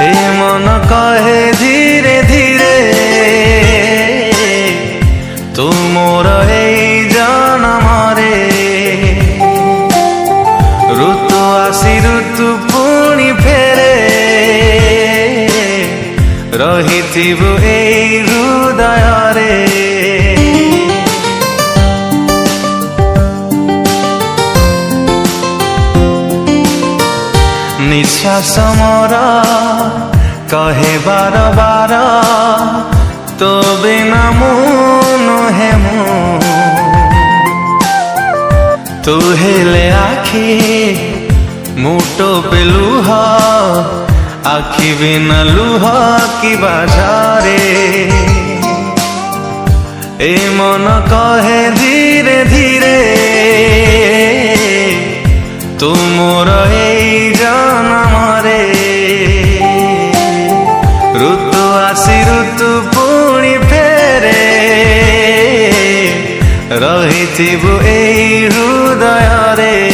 ए मन कहे धीरे धीरे तू मोर जान मारे ऋतु आसी ऋतु पुणी फेरे रहिथिबु एई हृदय रे निश्वास मोर कहे बार बार तो बिना नुहे तू हेले आखि मुटो पे लुह आखि बिना लुह की बाजारे ए मन कहे धीरे धीरे तू मोर जान मारे ऋतु आसी ऋतु पुणी फेरे रहिथिबु एई हृदय रे।